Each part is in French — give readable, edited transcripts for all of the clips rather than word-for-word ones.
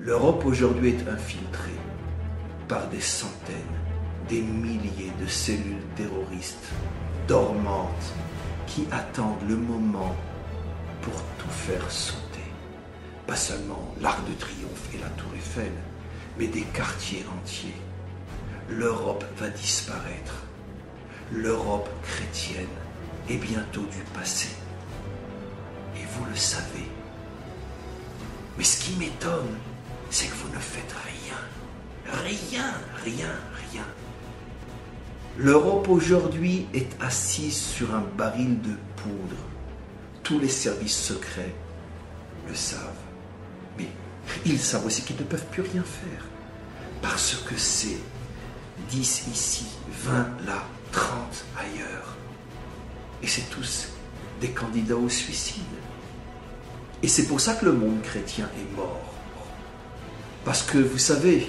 L'Europe aujourd'hui est infiltrée par des centaines, des milliers de cellules terroristes dormantes qui attendent le moment pour tout faire sauter. Pas seulement l'Arc de Triomphe et la Tour Eiffel, mais des quartiers entiers. L'Europe va disparaître. L'Europe chrétienne est bientôt du passé. Et vous le savez. Mais ce qui m'étonne, c'est que vous ne faites rien. Rien. L'Europe aujourd'hui est assise sur un baril de poudre. Tous les services secrets le savent. Mais ils savent aussi qu'ils ne peuvent plus rien faire. Parce que c'est 10 ici, 20 là, 30 ailleurs. Et c'est tous des candidats au suicide. Et c'est pour ça que le monde chrétien est mort. Parce que vous savez,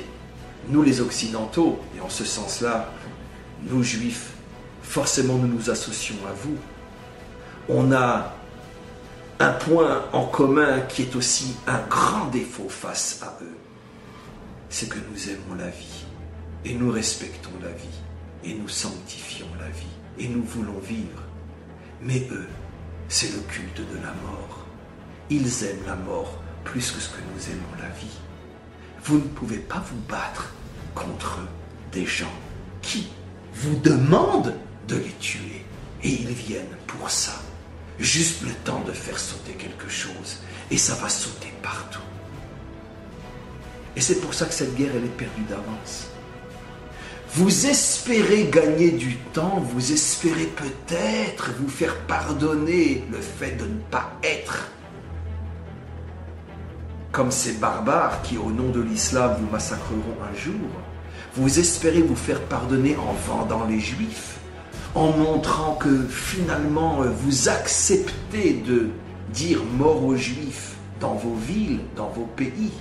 nous les Occidentaux, et en ce sens-là, nous Juifs, forcément nous nous associons à vous. On a un point en commun qui est aussi un grand défaut face à eux. C'est que nous aimons la vie, et nous respectons la vie, et nous sanctifions la vie, et nous voulons vivre. Mais eux, c'est le culte de la mort. Ils aiment la mort plus que ce que nous aimons la vie. Vous ne pouvez pas vous battre contre des gens qui vous demandent de les tuer. Et ils viennent pour ça. Juste le temps de faire sauter quelque chose. Et ça va sauter partout. Et c'est pour ça que cette guerre, elle est perdue d'avance. Vous espérez gagner du temps, vous espérez peut-être vous faire pardonner le fait de ne pas être comme ces barbares qui, au nom de l'islam, vous massacreront un jour. Vous espérez vous faire pardonner en vendant les Juifs, en montrant que finalement vous acceptez de dire mort aux Juifs dans vos villes, dans vos pays.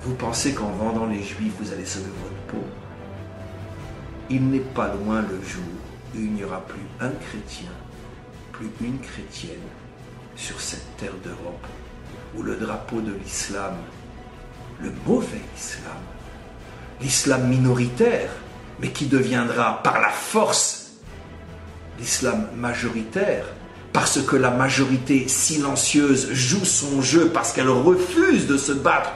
Vous pensez qu'en vendant les Juifs, vous allez sauver votre peau. Il n'est pas loin le jour où il n'y aura plus un chrétien, plus une chrétienne sur cette terre d'Europe, où le drapeau de l'islam, le mauvais islam, l'islam minoritaire, mais qui deviendra par la force l'islam majoritaire, parce que la majorité silencieuse joue son jeu, parce qu'elle refuse de se battre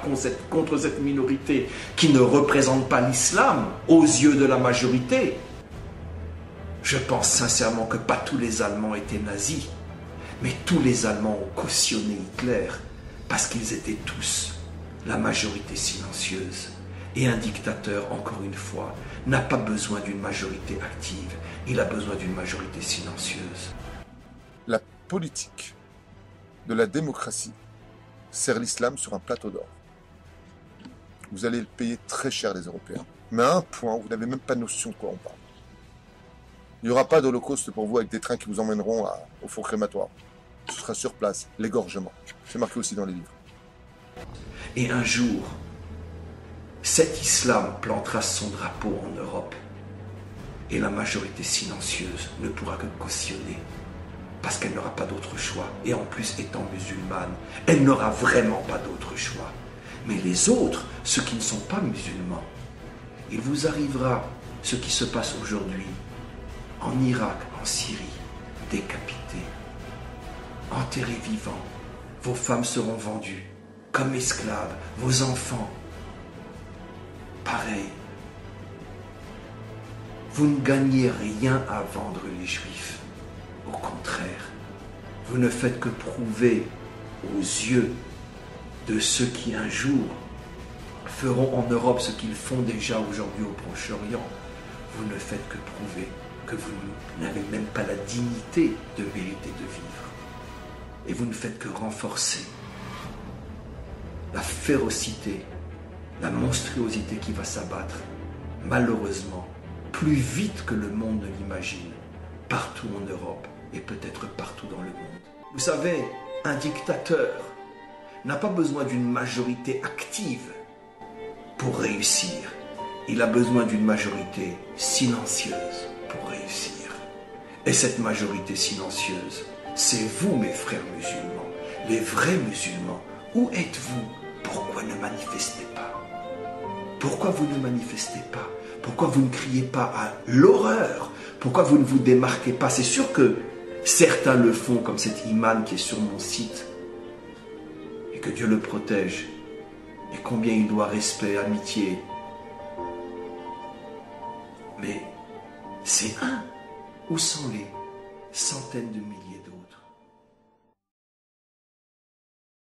contre cette minorité qui ne représente pas l'islam aux yeux de la majorité. Je pense sincèrement que pas tous les Allemands étaient nazis, mais tous les Allemands ont cautionné Hitler, parce qu'ils étaient tous la majorité silencieuse. Et un dictateur, encore une fois, n'a pas besoin d'une majorité active, il a besoin d'une majorité silencieuse. La politique de la démocratie sert l'islam sur un plateau d'or. Vous allez le payer très cher, les Européens. Mais à un point où vous n'avez même pas notion de quoi on parle. Il n'y aura pas d'holocauste pour vous avec des trains qui vous emmèneront au four crématoire. Ce sera sur place, l'égorgement. C'est marqué aussi dans les livres. Et un jour, cet islam plantera son drapeau en Europe. Et la majorité silencieuse ne pourra que cautionner. Parce qu'elle n'aura pas d'autre choix. Et en plus, étant musulmane, elle n'aura vraiment pas d'autre choix. Mais les autres, ceux qui ne sont pas musulmans, il vous arrivera ce qui se passe aujourd'hui en Irak, en Syrie, décapités, enterrés vivants. Vos femmes seront vendues comme esclaves, vos enfants. Pareil. Vous ne gagnez rien à vendre les Juifs. Au contraire, vous ne faites que prouver aux yeux de ceux qui un jour feront en Europe ce qu'ils font déjà aujourd'hui au Proche-Orient. Vous ne faites que prouver que vous n'avez même pas la dignité de mériter de vivre. Et vous ne faites que renforcer la férocité, la monstruosité qui va s'abattre, malheureusement, plus vite que le monde ne l'imagine, partout en Europe et peut-être partout dans le monde. Vous savez, un dictateur n'a pas besoin d'une majorité active pour réussir. Il a besoin d'une majorité silencieuse pour réussir. Et cette majorité silencieuse, c'est vous, mes frères musulmans, les vrais musulmans. Où êtes-vous? Pourquoi ne manifestez pas? Pourquoi vous ne manifestez pas? Pourquoi vous ne criez pas à l'horreur? Pourquoi vous ne vous démarquez pas? C'est sûr que certains le font, comme cet imam qui est sur mon site, et que Dieu le protège, et combien il doit respect, amitié. Mais c'est un, où sont les centaines de milliers d'autres?